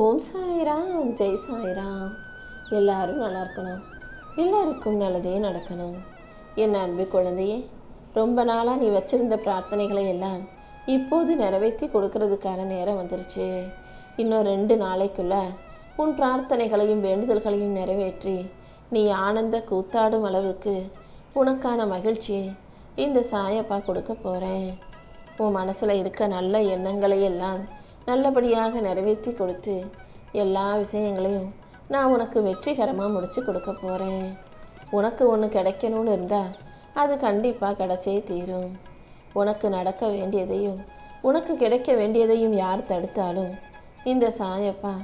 ஓம் சாய்ராம், ஜெய் சாய்ராம். எல்லாரும் நல்லா இருக்கணும், எல்லாருக்கும் நல்லதே நடக்கணும். என் அன்பு குழந்தையே, ரொம்ப நாளாக நீ வச்சிருந்த பிரார்த்தனைகளை எல்லாம் இப்போது நிறைவேற்றி கொடுக்கறதுக்கான நேரம் வந்துருச்சு. இன்னும் 2 நாளைக்குள்ள உன் பிரார்த்தனைகளையும் வேண்டுதல்களையும் நிறைவேற்றி நீ ஆனந்த கூத்தாடும் அளவுக்கு உனக்கான மகிழ்ச்சி இந்த சாயப்பா கொடுக்க போகிறேன். உன் மனசில் இருக்க நல்ல எண்ணங்களை எல்லாம் நல்லபடியாக நிறைவேற்றி கொடுத்து எல்லா விஷயங்களையும் நான் உனக்கு வெற்றிகரமாக முடித்து கொடுக்க போகிறேன். உனக்கு ஒன்று கிடைக்கணும்னு இருந்தால் அது கண்டிப்பாக கிடைச்சே தீரும். உனக்கு நடக்க வேண்டியதையும் உனக்கு கிடைக்க வேண்டியதையும் யார் தடுத்தாலும் இந்த சாயப்பா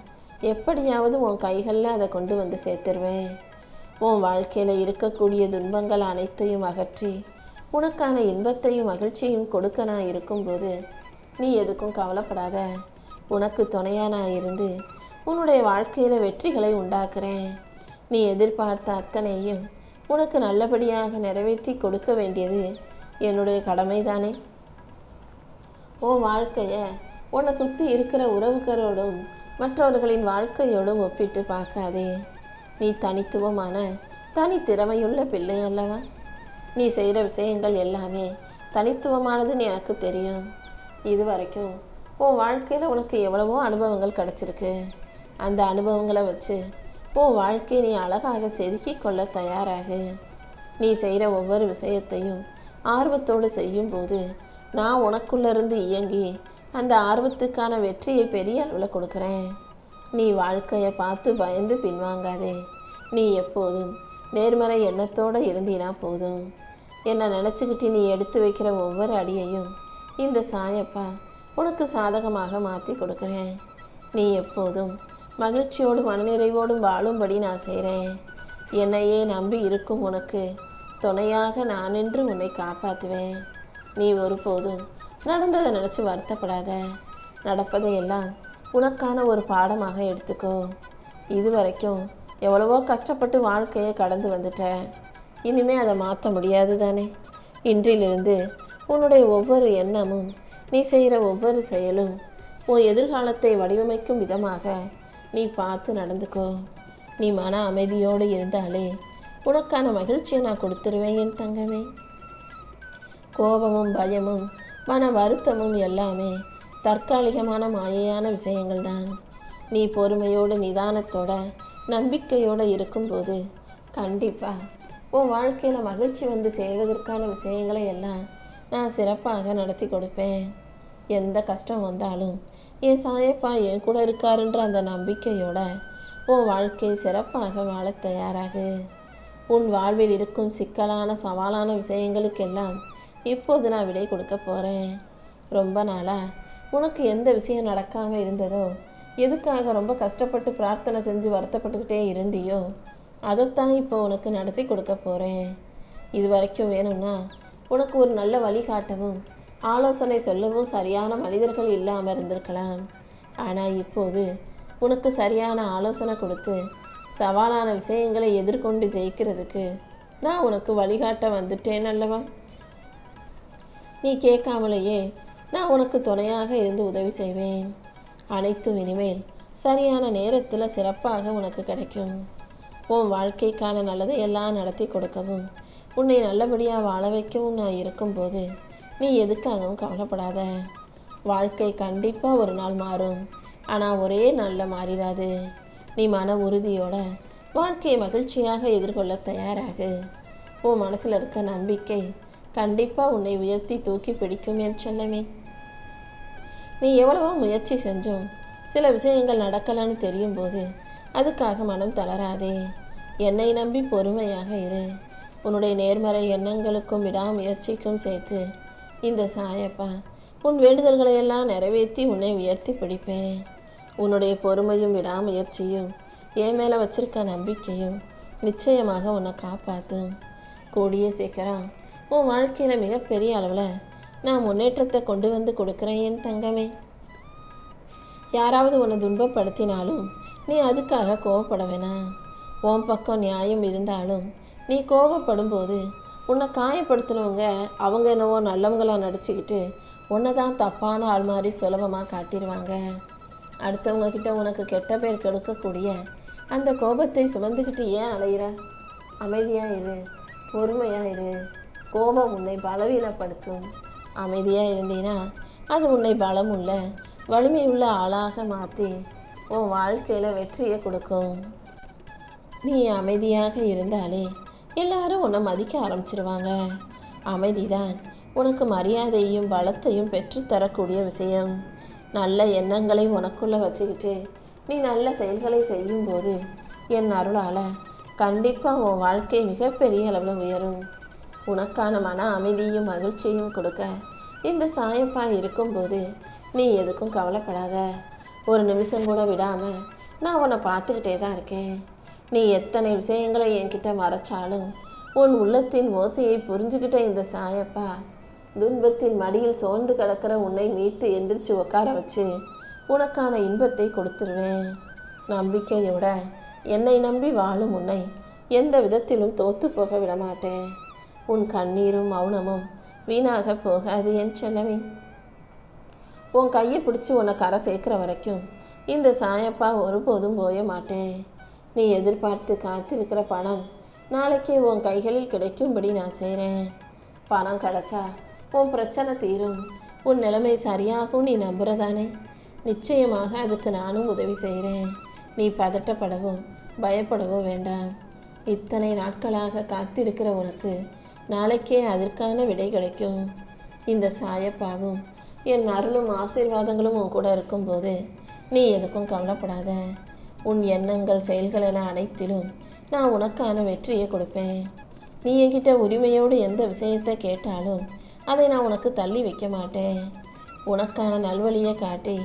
எப்படியாவது உன் கைகளில் அதை கொண்டு வந்து சேர்த்துருவேன். உன் வாழ்க்கையில் இருக்கக்கூடிய துன்பங்கள் அனைத்தையும் அகற்றி உனக்கான இன்பத்தையும் மகிழ்ச்சியும் கொடுக்க நான் இருக்கும்போது நீ எதுக்கும் கவலைப்படாத. உனக்கு துணையா நான் இருந்து உன்னுடைய வாழ்க்கையில் வெற்றிகளை உண்டாக்குறேன். நீ எதிர்பார்த்த அத்தனையும் உனக்கு நல்லபடியாக நிறைவேற்றி கொடுக்க வேண்டியது என்னுடைய கடமை தானே. உன் வாழ்க்கையை உன்னை சுற்றி இருக்கிற உறவுகளோடும் மற்றவர்களின் வாழ்க்கையோடும் ஒப்பிட்டு பார்க்காதே. நீ தனித்துவமான தனித்திறமையுள்ள பிள்ளை அல்லவா. நீ செய்கிற விஷயங்கள் எல்லாமே தனித்துவமானதுன்னு எனக்கு தெரியும். இது வரைக்கும் உன் வாழ்க்கையில் உனக்கு எவ்வளவோ அனுபவங்கள் கிடச்சிருக்கு. அந்த அனுபவங்களை வச்சு உன் வாழ்க்கையை நீ அழகாக செதுக்கி கொள்ள தயாராகு. நீ செய்கிற ஒவ்வொரு விஷயத்தையும் ஆர்வத்தோடு செய்யும்போது நான் உனக்குள்ளேருந்து இயங்கி அந்த ஆர்வத்துக்கான வெற்றியை பெரிய அளவில் கொடுக்குறேன். நீ வாழ்க்கையை பார்த்து பயந்து பின்வாங்காதே. நீ எப்போதும் நேர்மறை எண்ணத்தோடு இருந்தினா போதும். என்னை நினச்சிக்கிட்டு நீ எடுத்து வைக்கிற ஒவ்வொரு அடியையும் இந்த சாயப்பா உனக்கு சாதகமாக மாற்றி கொடுக்குறேன். நீ எப்போதும் மகிழ்ச்சியோடும் மனநிறைவோடும் வாழும்படி நான் செய்கிறேன். என்னையே நம்பி இருக்கும் உனக்கு துணையாக நான் என்று உன்னை காப்பாற்றுவேன். நீ ஒருபோதும் நடந்ததை நினச்சி வருத்தப்படாத. நடப்பதையெல்லாம் உனக்கான ஒரு பாடமாக எடுத்துக்கோ. இது வரைக்கும் எவ்வளவோ கஷ்டப்பட்டு வாழ்க்கையை கடந்து வந்துட்ட. இனிமே அதை மாற்ற முடியாது தானே. இன்றிலிருந்து உன்னுடைய ஒவ்வொரு எண்ணமும் நீ செய்கிற ஒவ்வொரு செயலும் உன் எதிர்காலத்தை வடிவமைக்கும் விதமாக நீ பார்த்து நடந்துக்கோ. நீ மன அமைதியோடு இருந்தாலே உனக்கான மகிழ்ச்சியை நான் கொடுத்துருவேன் என் தங்கமே. கோபமும் பயமும் மன வருத்தமும் எல்லாமே தற்காலிகமான மாயையான விஷயங்கள் தான். நீ பொறுமையோடு நிதானத்தோட நம்பிக்கையோடு இருக்கும்போது கண்டிப்பாக உன் வாழ்க்கையில் மகிழ்ச்சி வந்து சேர்வதற்கான விஷயங்களை எல்லாம் நான் சிறப்பாக நடத்தி கொடுப்பேன். எந்த கஷ்டம் வந்தாலும் என் சாயப்பா என் கூட இருக்காருன்ற அந்த நம்பிக்கையோட உன் வாழ்க்கையை சிறப்பாக வாழ தயாராகு. உன் வாழ்வில் இருக்கும் சிக்கலான சவாலான விஷயங்களுக்கெல்லாம் இப்போது நான் விடை கொடுக்க போகிறேன். ரொம்ப நாளாக உனக்கு எந்த விஷயம் நடக்காமல் இருந்ததோ, எதுக்காக ரொம்ப கஷ்டப்பட்டு பிரார்த்தனை செஞ்சு வருத்தப்பட்டுக்கிட்டே இருந்தியோ, அதைத்தான் இப்போ உனக்கு நடத்தி கொடுக்க போகிறேன். இது வரைக்கும் வேணும்னா உனக்கு ஒரு நல்ல வழிகாட்டவும் ஆலோசனை சொல்லவும் சரியான மனிதர்கள் இல்லாமல் இருந்திருக்கலாம். ஆனால் இப்போது உனக்கு சரியான ஆலோசனை கொடுத்து சவாலான விஷயங்களை எதிர்கொண்டு ஜெயிக்கிறதுக்கு நான் உனக்கு வழிகாட்ட வந்துட்டேன் அல்லவா. நீ கேட்காமலேயே நான் உனக்கு துணையாக இருந்து உதவி செய்வேன். அனைத்தும் இனிமேல் சரியான நேரத்தில் சிறப்பாக உனக்கு கிடைக்கும். உன் வாழ்க்கைக்கான நல்லதை எல்லாம் நடத்தி கொடுக்கவும் உன்னை நல்லபடியாக வாழ வைக்கவும் நான் இருக்கும்போது நீ எதுக்காகவும் கவலைப்படாத. வாழ்க்கை கண்டிப்பாக ஒரு நாள் மாறும். ஆனால் ஒரே நாளில் மாறிடாது. நீ மன உறுதியோட வாழ்க்கையை மகிழ்ச்சியாக எதிர்கொள்ள தயாராகு. உன் மனசில் இருக்க நம்பிக்கை கண்டிப்பாக உன்னை உயர்த்தி தூக்கி பிடிக்கும் என் செல்லமே. நீ எவ்வளவோ முயற்சி செஞ்சும் சில விஷயங்கள் நடக்கலன்னு தெரியும் போது அதுக்காக மனம் தளராதே. என்னை நம்பி பொறுமையாக இரு. உன்னுடைய நேர்மறை எண்ணங்களுக்கும் விடாமுயற்சிக்கும் சேர்த்து இந்த சாயப்பா உன் வேண்டுதல்களை எல்லாம் நிறைவேற்றி உன்னை உயர்த்தி பிடிப்பேன். உன்னுடைய பொறுமையும் விடாமுயற்சியும் என் மேலே வச்சிருக்க நம்பிக்கையும் நிச்சயமாக உன்னை காப்பாற்றும். கூடிய சீக்கிரம் உன் வாழ்க்கையில் மிகப்பெரிய அளவில் நான் முன்னேற்றத்தை கொண்டு வந்து கொடுக்குறேன் என் தங்கமே. யாராவது உன்னை துன்பப்படுத்தினாலும் நீ அதுக்காக கோவப்பட வேணாம். உன் பக்கம் நியாயம் இருந்தாலும் நீ கோவப்படும் போது உன்னை காயப்படுத்தினவங்க அவங்க என்னவோ நல்லவங்களாக நடிச்சுக்கிட்டு உன்னை தான் தப்பான ஆள் மாதிரி சுலபமாக காட்டிடுவாங்க. அடுத்தவங்க கிட்ட உனக்கு கெட்ட பேர் கெடுக்கக்கூடிய அந்த கோபத்தை சுமந்துக்கிட்டு ஏன் அலையிற? அமைதியா இரு, பொறுமையா இரு. கோபம் உன்னை பலவீனப்படுத்தும். அமைதியா இருந்தீனா அது உன்னை பலமுள்ள வலிமையுள்ள ஆளாக மாற்றி உன் வாழ்க்கையில் வெற்றியை கொடுக்கும். நீ அமைதியாக இருந்தாலே எல்லாரும் உன்னை மதிக்க ஆரம்பிச்சிருவாங்க. அமைதிதான் உனக்கு மரியாதையும் பலத்தையும் பெற்றுத்தரக்கூடிய விஷயம். நல்ல எண்ணங்களை உனக்குள்ளே வச்சுக்கிட்டு நீ நல்ல செயல்களை செய்யும்போது என் அருளால் கண்டிப்பாக உன் வாழ்க்கை மிகப்பெரிய அளவில் உயரும். உனக்கான மன அமைதியும் மகிழ்ச்சியும் கொடுக்க இந்த சாயப்பா இருக்கும்போது நீ எதுக்கும் கவலைப்படாத. ஒரு நிமிஷம் கூட விடாமல் நான் உன்னை பார்த்துக்கிட்டே தான் இருக்கேன். நீ எத்தனை விஷயங்களை என்கிட்ட மறைச்சாலும் உன் உள்ளத்தின் ஓசையை புரிஞ்சுக்கிட்ட இந்த சாயப்பா துன்பத்தின் மடியில் சோர்ந்து கிடக்கிற உன்னை மீட்டு எந்திரிச்சு உட்கார வச்சு உனக்கான இன்பத்தை கொடுத்துருவேன். நம்பிக்கையோட என்னை நம்பி வாழும் உன்னை எந்த விதத்திலும் தோத்து போக விடமாட்டேன். உன் கண்ணீரும் மௌனமும் வீணாக போகாது என் செல்லவே. உன் கையை பிடிச்சி உன்னை கரை சேர்க்கிற வரைக்கும் இந்த சாயப்பா ஒருபோதும் போய மாட்டேன். நீ எதிர்பார்த்து காத்திருக்கிற பணம் நாளைக்கே உன் கைகளில் கிடைக்கும்படி நான் செய்கிறேன். பணம் கிடைச்சா உன் பிரச்சனை தீரும், உன் நிலைமை சரியாகும் நீ நம்புறதானே? நிச்சயமாக அதுக்கு நானும் உதவி செய்கிறேன். நீ பதட்டப்படவோ பயப்படவோ வேண்டாம். இத்தனை நாட்களாக காத்திருக்கிற உனக்கு நாளைக்கே அதற்கான விடை கிடைக்கும். இந்த சாயப்பாவும் என் அருளும் ஆசீர்வாதங்களும் உன் கூட இருக்கும்போது நீ எதுக்கும் கவலைப்படாத. உன் எண்ணங்கள் செயல்கள் என அனைத்திலும் நான் உனக்கான வெற்றியை கொடுப்பேன். நீ என்கிட்ட உரிமையோடு எந்த விஷயத்தை கேட்டாலும் அதை நான் உனக்கு தள்ளி வைக்க மாட்டேன். உனக்கான நல்வழியை காட்டி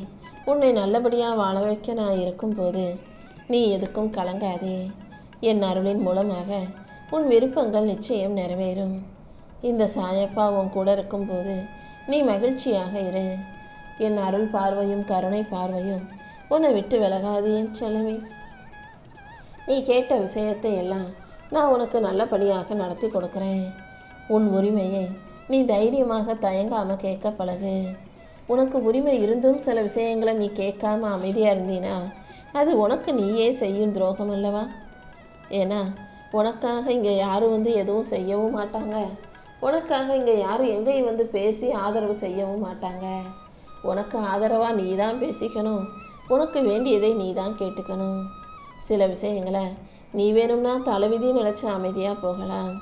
உன்னை நல்லபடியாக வாழ வைக்க நான் இருக்கும்போது நீ எதுக்கும் கலங்காதே. என் அருளின் மூலமாக உன் விருப்பங்கள் நிச்சயம் நிறைவேறும். இந்த சாயப்பா உன் கூட இருக்கும்போது நீ மகிழ்ச்சியாக இரு. என் அருள் பார்வையும் கருணை பார்வையும் உன்னை விட்டு விலகாது என் செல்லமே. நீ கேட்ட விஷயத்தை எல்லாம் நான் உனக்கு நல்லபடியாக நடத்தி கொடுக்குறேன். உன் உரிமையை நீ தைரியமாக தயங்காமல் கேட்க பழகு. உனக்கு உரிமை இருந்தும் சில விஷயங்களை நீ கேட்காம அமைதியாக இருந்தீனா அது உனக்கு நீயே செய்யும் துரோகம் அல்லவா? ஏன்னா உனக்காக இங்கே யாரும் எதுவும் செய்யவும் மாட்டாங்க. உனக்காக இங்கே யாரும் எங்கேயும் பேசி ஆதரவு செய்யவும் மாட்டாங்க. உனக்கு ஆதரவாக நீ தான் பேசிக்கணும். உனக்கு வேண்டியதை நீ தான் கேட்டுக்கணும். சில விஷயங்களை நீ வேணும்னா தலைவிதி நினச்சி அமைதியாக போகலாம்.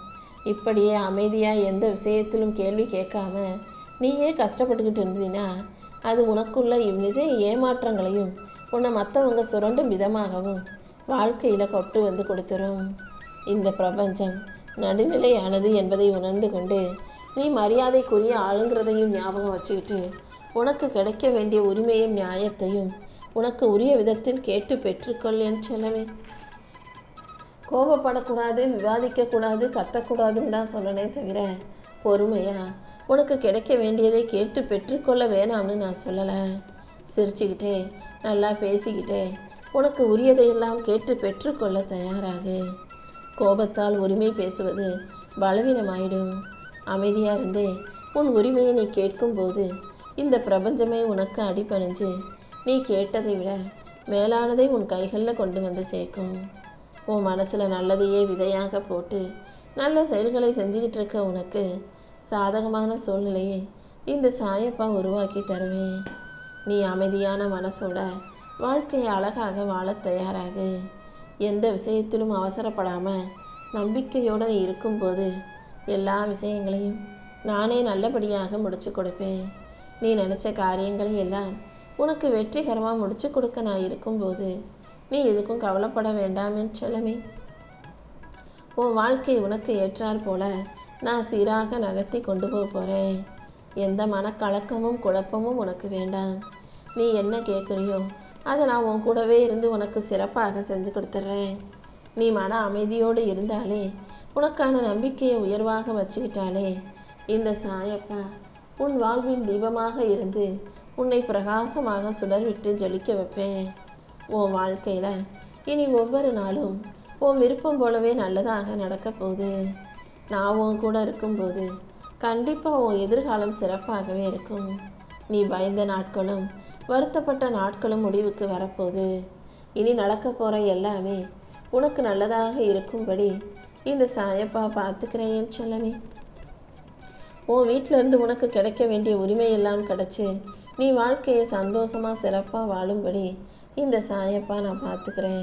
இப்படியே அமைதியாக எந்த விஷயத்திலும் கேள்வி கேட்காம நீயே கஷ்டப்பட்டுக்கிட்டு இருந்தீன்னா அது உனக்குள்ள நிஜ ஏமாற்றங்களையும் உன்னை மற்றவங்க சுரண்டும் விதமாகவும் வாழ்க்கையில் கொட்டு கொடுத்துரும். இந்த பிரபஞ்சம் நடுநிலையானது என்பதை உணர்ந்து கொண்டு நீ மரியாதைக்குரிய ஆளுங்கிறதையும் ஞாபகம் வச்சுக்கிட்டு உனக்கு கிடைக்க வேண்டிய உரிமையும் நியாயத்தையும் உனக்கு உரிய விதத்தில் கேட்டு பெற்றுக்கொள் என் செல்லவே. கோபப்படக்கூடாது, விவாதிக்கக்கூடாது, கத்தக்கூடாதுன்னு தான் சொன்னனே தவிர பொறுமையா உனக்கு கிடைக்க வேண்டியதை கேட்டு பெற்றுக்கொள்ள வேணாம்னு நான் சொல்லலை. சிரிச்சுக்கிட்டே நல்லா பேசிக்கிட்டே உனக்கு உரியதையெல்லாம் கேட்டு பெற்றுக்கொள்ள தயாராகு. கோபத்தால் உரிமை பேசுவது பலவீனமாயிடும். அமைதியாக இருந்தே உன் உரிமையை நீ கேட்கும்போது இந்த பிரபஞ்சமே உனக்கு அடிபணிஞ்சு நீ கேட்டதை விட மேலானதை உன் கைகளில் கொண்டு சேர்க்கும். உன் மனசில் நல்லதையே விதையாக போட்டு நல்ல செயல்களை செஞ்சுக்கிட்டு இருக்க உனக்கு சாதகமான சூழ்நிலையை இந்த சாயப்பா உருவாக்கி தருவேன். நீ அமைதியான மனசோட வாழ்க்கையை அழகாக வாழ தயாராகு. எந்த விஷயத்திலும் அவசரப்படாமல் நம்பிக்கையோடு இருக்கும்போது எல்லா விஷயங்களையும் நானே நல்லபடியாக முடிச்சு கொடுப்பேன். நீ நினச்ச காரியங்களை எல்லாம் உனக்கு வெற்றிகரமாக முடிச்சு கொடுக்க நான் இருக்கும்போது நீ எதுக்கும் கவலைப்பட வேண்டாம் என் செல்லமே. உன் வாழ்க்கை உனக்கு ஏற்றார் போல நான் சீராக நகர்த்தி கொண்டு போகிறேன். எந்த மனக்கலக்கமும் குழப்பமும் உனக்கு வேண்டாம். நீ என்ன கேட்குறியோ அதை நான் உன் கூடவே இருந்து உனக்கு சிறப்பாக செஞ்சு கொடுத்துட்றேன். நீ மன அமைதியோடு இருந்தாலே உனக்கான நம்பிக்கையை உயர்வாக வச்சுக்கிட்டாலே இந்த சாயப்பா உன் வாழ்வின் தீபமாக இருந்து உன்னை பிரகாசமாக சுடர்விட்டு ஜொலிக்க வைப்பேன். உன் வாழ்க்கையில் இனி ஒவ்வொரு நாளும் உன் விருப்பம் போலவே நல்லதாக நடக்க போகுது. நான் உன் கூட இருக்கும்போது கண்டிப்பாக உன் எதிர்காலம் சிறப்பாகவே இருக்கும். நீ பயந்த நாட்களும் வருத்தப்பட்ட நாட்களும் முடிவுக்கு வரப்போகுது. இனி நடக்க போகிற எல்லாமே உனக்கு நல்லதாக இருக்கும்படி இந்த சாயப்பா பார்த்துக்கிறேன் என் செல்லமே. உன் வீட்டிலேருந்து உனக்கு கிடைக்க வேண்டிய உரிமை எல்லாம் கிடச்சி நீ வாழ்க்கையை சந்தோஷமாக சிறப்பாக வாழும்படி இந்த சாயப்பா நான் பார்த்துக்கிறேன்.